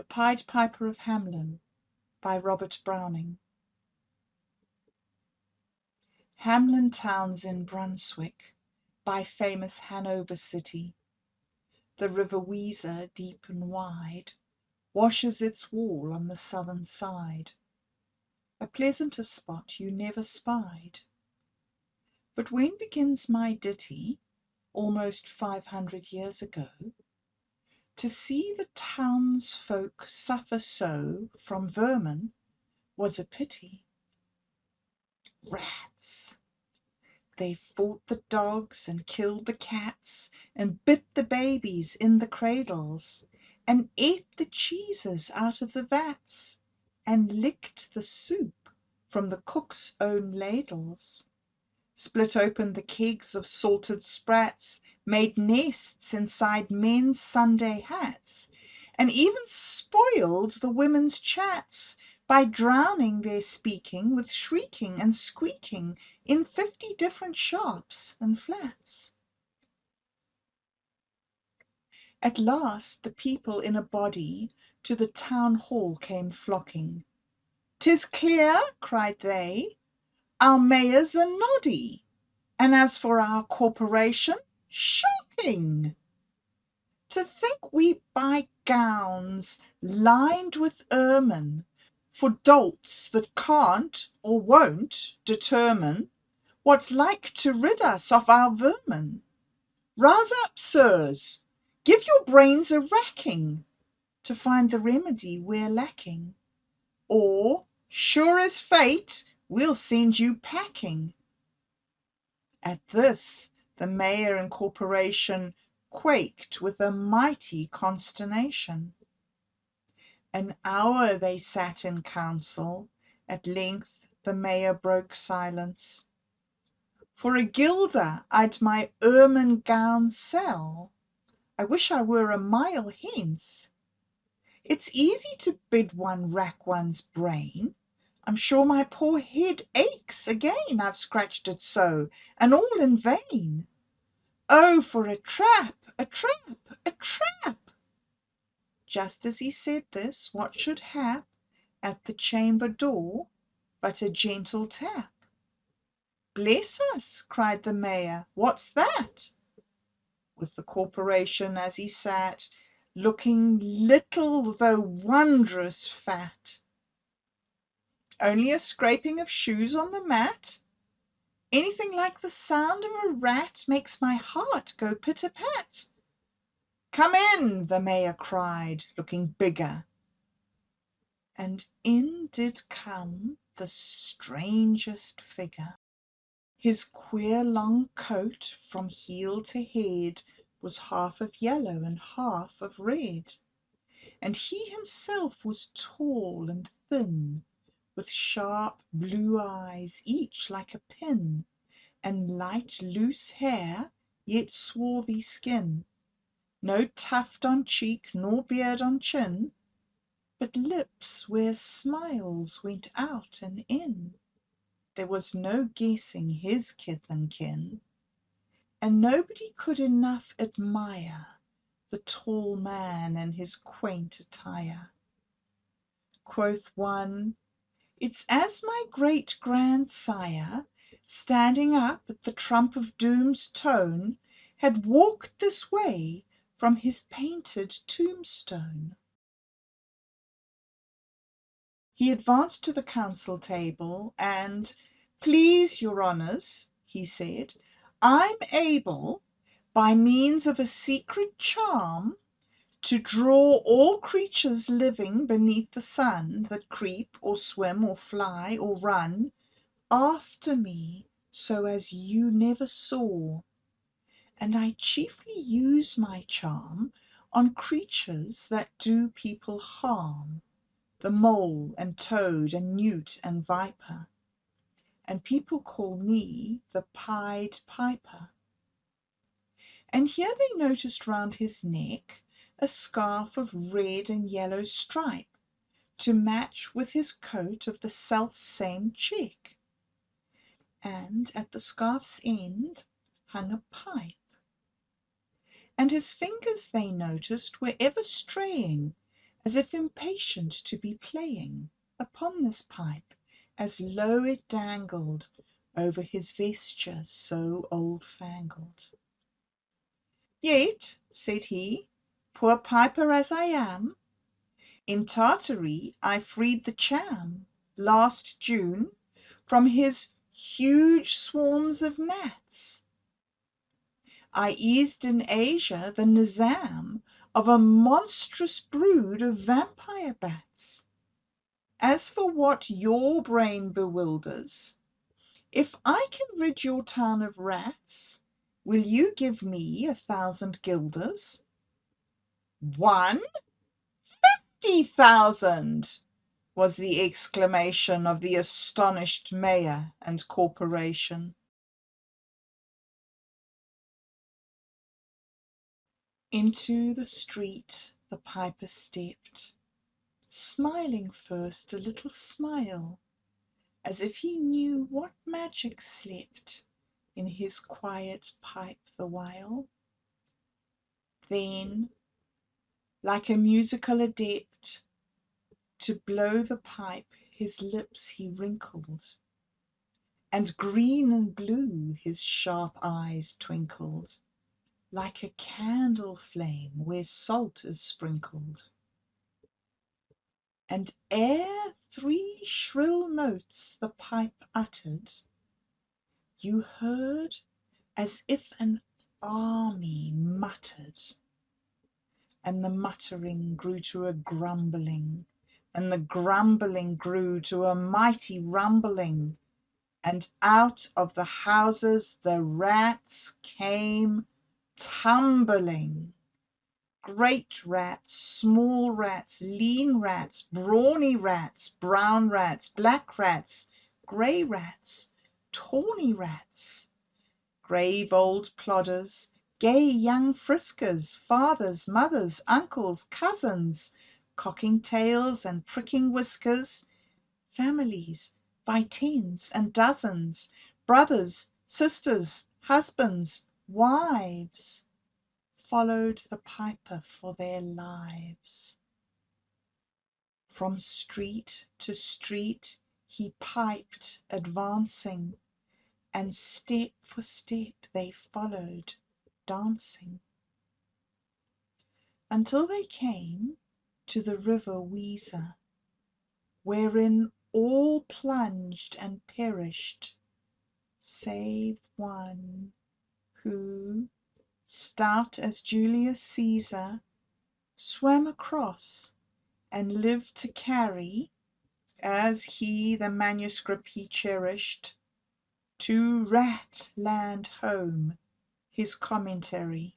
The Pied Piper of Hamelin by Robert Browning. Hamelin town's in Brunswick, by famous Hanover city. The river Weser, deep and wide, washes its wall on the southern side. A pleasanter spot you never spied. But when begins my ditty, almost 500 years ago, to see the townsfolk suffer so from vermin was a pity. Rats! They fought the dogs and killed the cats, and bit the babies in the cradles, and ate the cheeses out of the vats, and licked the soup from the cook's own ladles, split open the kegs of salted sprats, made nests inside men's Sunday hats, and even spoiled the women's chats by drowning their speaking with shrieking and squeaking in 50 different shops and flats. At last the people in a body to the town hall came flocking. "'Tis clear," cried they, "our mayor's a noddy, and as for our corporation, shocking! To think we buy gowns lined with ermine for dolts that can't or won't determine what's like to rid us of our vermin. Rouse up, sirs, give your brains a racking to find the remedy we're lacking, or, sure as fate, we'll send you packing." At this the mayor and corporation quaked with a mighty consternation. An hour they sat in council. At length the mayor broke silence. "For a guilder I'd my ermine gown sell. I wish I were a mile hence. It's easy to bid one rack one's brain. I'm sure my poor head aches again, I've scratched it so, and all in vain. Oh, for a trap, a trap, a trap!" Just as he said this, what should hap at the chamber door but a gentle tap? "Bless us!" cried the mayor, "what's that?" With the corporation as he sat, looking little though wondrous fat. "Only a scraping of shoes on the mat? Anything like the sound of a rat makes my heart go pit-a-pat." "Come in!" the mayor cried, looking bigger. And in did come the strangest figure. His queer long coat from heel to head was half of yellow and half of red, and he himself was tall and thin, with sharp blue eyes, each like a pin, and light loose hair, yet swarthy skin. No tuft on cheek nor beard on chin, but lips where smiles went out and in. There was no guessing his kith and kin, and nobody could enough admire the tall man and his quaint attire. Quoth one, "It's as my great-grandsire, standing up at the trump of doom's tone, had walked this way from his painted tombstone." He advanced to the council table, and, "Please your honours," he said, "I'm able, by means of a secret charm, to draw all creatures living beneath the sun, that creep, or swim, or fly, or run, after me so as you never saw. And I chiefly use my charm on creatures that do people harm, the mole and toad and newt and viper, and people call me the Pied Piper." And here they noticed round his neck a scarf of red and yellow stripe, to match with his coat of the self-same check, and at the scarf's end hung a pipe. And his fingers, they noticed, were ever straying, as if impatient to be playing upon this pipe, as low it dangled over his vesture so old-fangled. Yet, said he, poor piper as I am, in Tartary I freed the Cham last June from his huge swarms of gnats. I eased in Asia the Nizam of a monstrous brood of vampire bats. As for what your brain bewilders, if I can rid your town of rats, will you give me 1,000 guilders? 150,000! was the exclamation of the astonished mayor and corporation. Into the street the piper stepped, smiling first a little smile, as if he knew what magic slept in his quiet pipe the while. Then, like a musical adept, to blow the pipe his lips he wrinkled, and green and blue his sharp eyes twinkled, like a candle flame where salt is sprinkled. And ere 3 shrill notes the pipe uttered, you heard as if an army muttered, and the muttering grew to a grumbling, and the grumbling grew to a mighty rumbling, and out of the houses the rats came tumbling. Great rats, small rats, lean rats, brawny rats, brown rats, black rats, grey rats, tawny rats, grave old plodders, gay young friskers, fathers, mothers, uncles, cousins, cocking tails and pricking whiskers, families by tens and dozens, brothers, sisters, husbands, wives, followed the piper for their lives. From street to street he piped, advancing, and step for step they followed, dancing, until they came to the river Weser, wherein all plunged and perished, save one, who, stout as Julius Caesar, swam across and lived to carry, as he the manuscript he cherished, to Rat land home his commentary,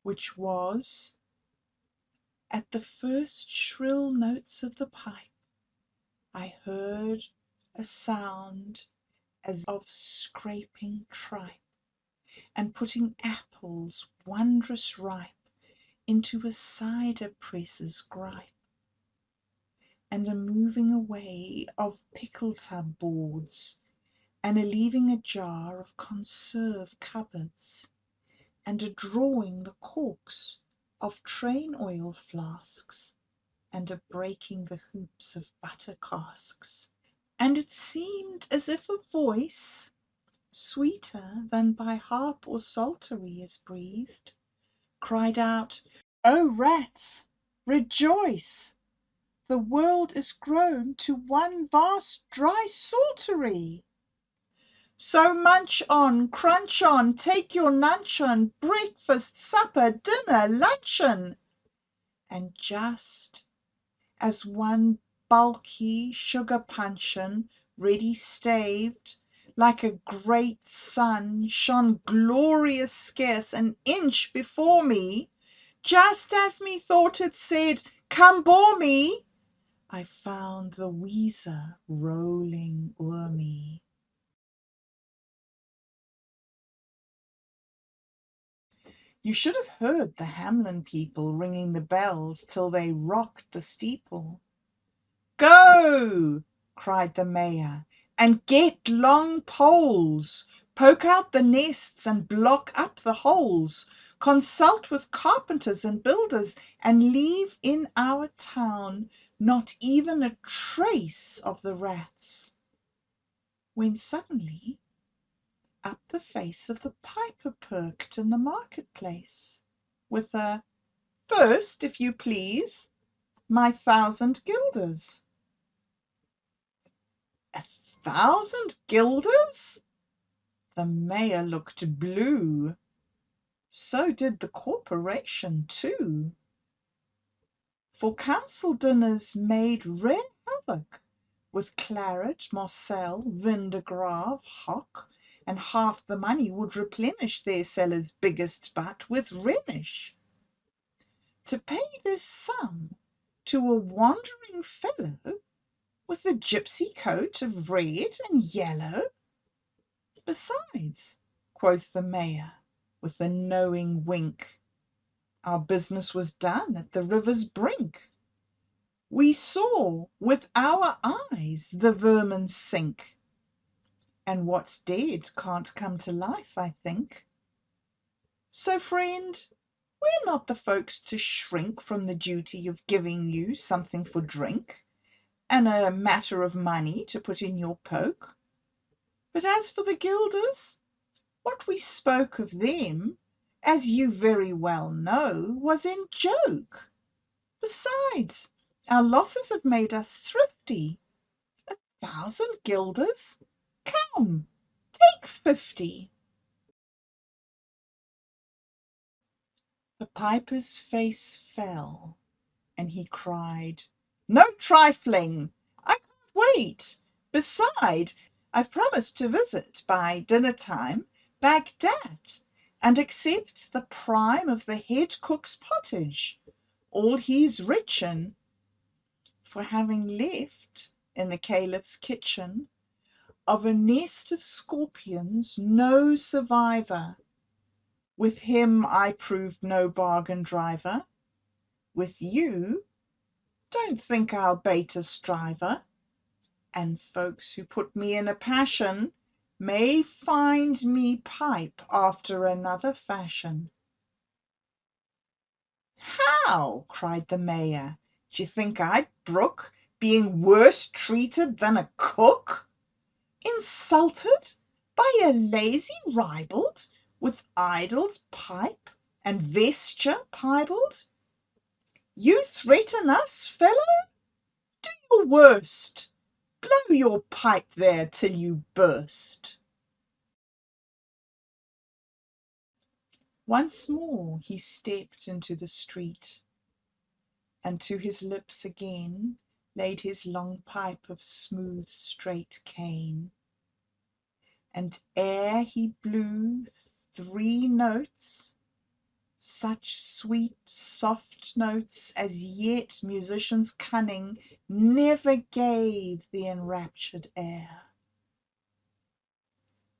which was, at the first shrill notes of the pipe, I heard a sound as of scraping tripe, and putting apples wondrous ripe into a cider presser's gripe, and a moving away of pickle tub boards, and a leaving a jar of conserve cupboards, and a drawing the corks of train oil flasks, and a breaking the hoops of butter casks. And it seemed as if a voice, sweeter than by harp or psaltery is breathed, cried out, "O rats, rejoice! The world is grown to one vast dry saltery. So munch on, crunch on, take your nuncheon, breakfast, supper, dinner, luncheon." And just as one bulky sugar puncheon, ready staved, like a great sun, shone glorious scarce an inch before me, just as methought it said, "Come bore me," I found the Weser rolling o'er me. You should have heard the Hamelin people ringing the bells till they rocked the steeple. "Go," cried the mayor, "and get long poles, poke out the nests and block up the holes. consult with carpenters and builders, and leave in our town not even a trace of the rats, when suddenly up the face of the piper perked in the marketplace, with a "First, if you please, my 1,000 guilders." 1,000 guilders? The mayor looked blue. So did the corporation too. For council dinners made rare havoc, with claret, Moselle, vin de Grave, hock, and half the money would replenish their cellar's biggest butt with Rhenish. To pay this sum to a wandering fellow with a gypsy coat of red and yellow? Besides, quoth the mayor, with a knowing wink, our business was done at the river's brink. We saw with our eyes the vermin sink, and what's dead can't come to life, I think. So, friend, we're not the folks to shrink from the duty of giving you something for drink, and a matter of money to put in your poke. But as for the guilders, what we spoke of them, as you very well know, was in joke. Besides, our losses have made us thrifty. 1,000 guilders? Come, take 50. The piper's face fell, and he cried, "No trifling! I can't wait. Beside, I've promised to visit by dinner time Bagdad, and accept the prime of the head cook's pottage, all he's rich in, for having left in the caliph's kitchen of a nest of scorpions no survivor. With him I proved no bargain driver. With you, don't think I'll bait a striver. And folks who put me in a passion may find me pipe after another fashion." "How?" cried the mayor. "D'ye think I'd brook being worse treated than a cook? Insulted by a lazy ribald with idle's pipe and vesture piebald? You threaten us, fellow? Do your worst. Blow your pipe there till you burst." Once more he stepped into the street, and to his lips again laid his long pipe of smooth straight cane. And ere he blew 3 notes, such sweet soft notes as yet musician's cunning never gave the enraptured air,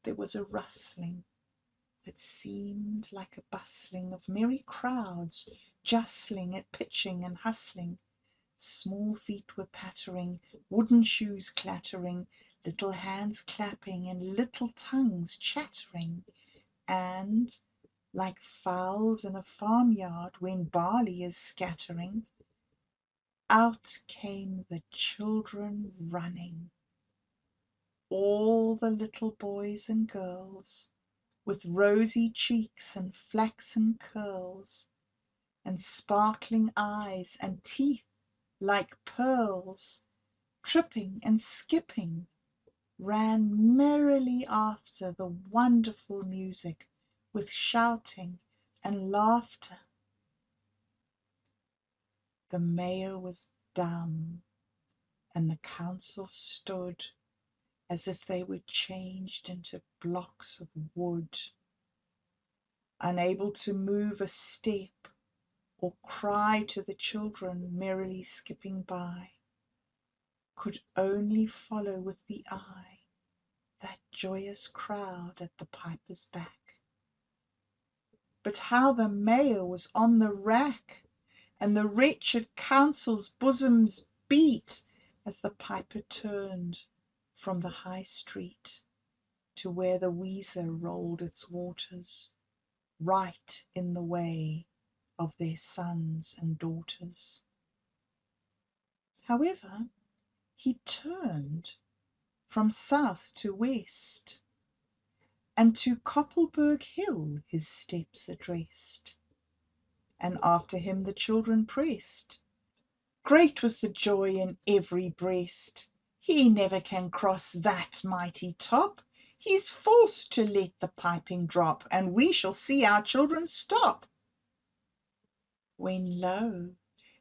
there was a rustling that seemed like a bustling of merry crowds justling at pitching and hustling. Small feet were pattering, wooden shoes clattering, little hands clapping, and little tongues chattering, and, like fowls in a farmyard when barley is scattering, out came the children running, all the little boys and girls, with rosy cheeks and flaxen curls, and sparkling eyes and teeth like pearls, tripping and skipping, ran merrily after the wonderful music, with shouting and laughter. The mayor was dumb, and the council stood as if they were changed into blocks of wood, unable to move a step or cry to the children merrily skipping by, could only follow with the eye that joyous crowd at the piper's back. But how the mayor was on the rack, and the wretched council's bosoms beat, as the piper turned from the High Street to where the Weser rolled its waters, right in the way of their sons and daughters. However, he turned from south to west, and to Koppelberg Hill his steps addressed, and after him the children pressed. Great was the joy in every breast. He never can cross that mighty top. He's forced to let the piping drop, and we shall see our children stop. When lo,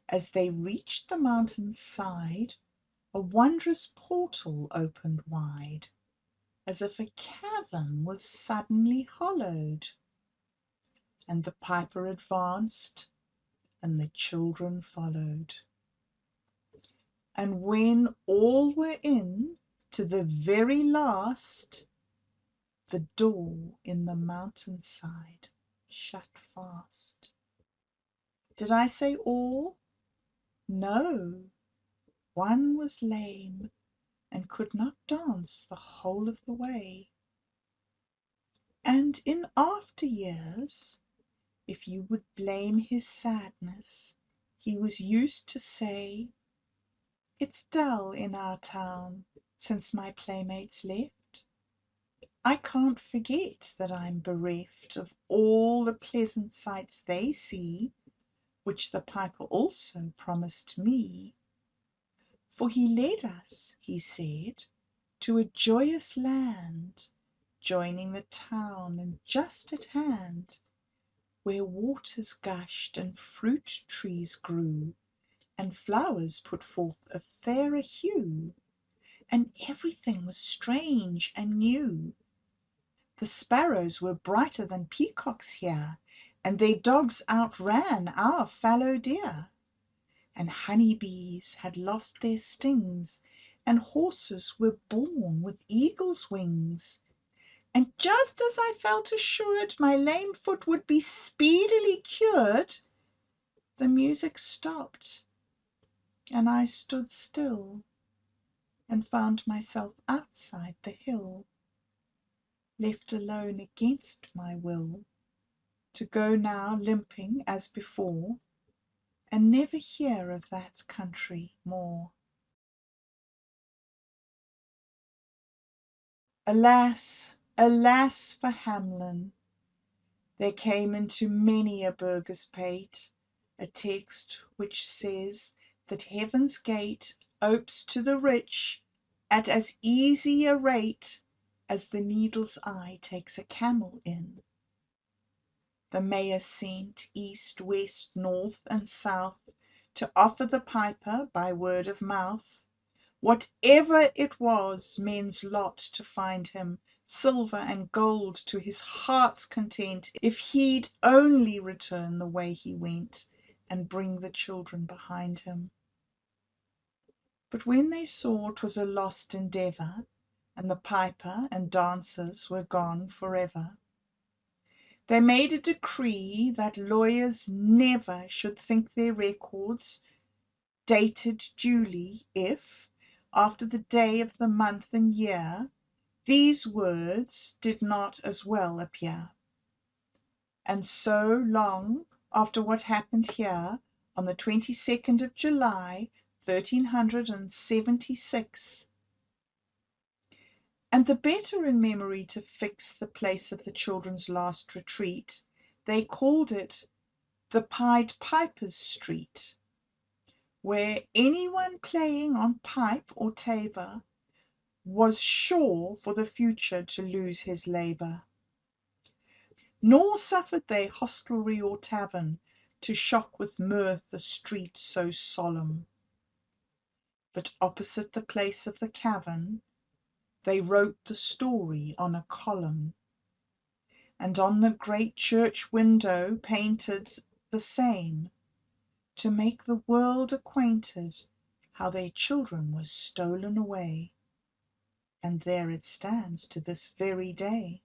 as they reached the mountain's side, a wondrous portal opened wide, as if a cavern was suddenly hollowed, and the piper advanced, and the children followed. And when all were in, to the very last, the door in the mountain side shut fast. Did I say all? No, one was lame, and could not dance the whole of the way. And in after years, if you would blame his sadness, he was used to say, "It's dull in our town since my playmates left. I can't forget that I'm bereft of all the pleasant sights they see, which the piper also promised me. For he led us," he said, "to a joyous land, joining the town and just at hand, where waters gushed and fruit trees grew, and flowers put forth a fairer hue, and everything was strange and new. The sparrows were brighter than peacocks here, and their dogs outran our fallow deer, and honey bees had lost their stings, and horses were born with eagle's wings. And just as I felt assured my lame foot would be speedily cured, the music stopped, and I stood still, and found myself outside the hill, left alone against my will, to go now limping as before, and never hear of that country more. Alas, alas for Hamelin! There came into many a burgher's pate a text which says that heaven's gate opes to the rich at as easy a rate as the needle's eye takes a camel in. The mayor sent east, west, north, and south to offer the piper by word of mouth, whatever it was men's lot, to find him silver and gold to his heart's content, if he'd only return the way he went, and bring the children behind him. But when they saw 'twas a lost endeavour, and the piper and dancers were gone for ever, they made a decree that lawyers never should think their records dated duly if, after the day of the month and year, these words did not as well appear. And so long after what happened here on the 22nd of July, 1376, and the better in memory to fix the place of the children's last retreat, they called it the Pied Piper's Street, where anyone playing on pipe or tabor was sure for the future to lose his labour. Nor suffered they hostelry or tavern to shock with mirth a street so solemn, but opposite the place of the cavern they wrote the story on a column, and on the great church window painted the same, to make the world acquainted how their children were stolen away. And there it stands to this very day.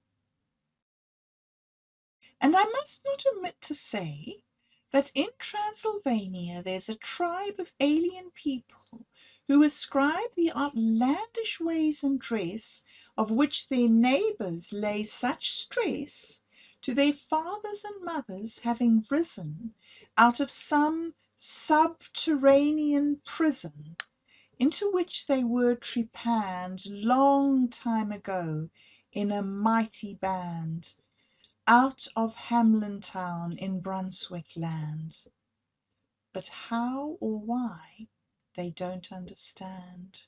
And I must not omit to say that in Transylvania there's a tribe of alien people who ascribe the outlandish ways and dress of which their neighbours lay such stress to their fathers and mothers having risen out of some subterranean prison into which they were trepanned long time ago in a mighty band, out of Hamelin town in Brunswick land. But how or why they don't understand.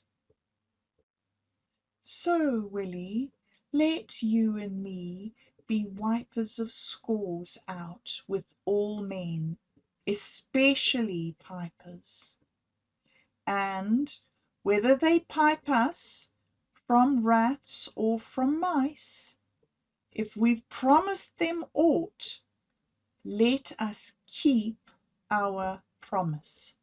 So, Willie, let you and me be wipers of scores out with all men, especially pipers. And whether they pipe us from rats or from mice, if we've promised them aught, let us keep our promise.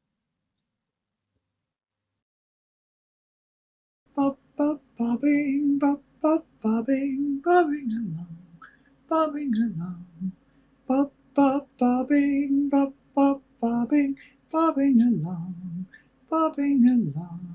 Bob, bob, bobbing, bob, bob, bobbing, bobbing along, bobbing along. Bob, bob, bobbing, bob, bob, bobbing, bobbing along, bobbing along.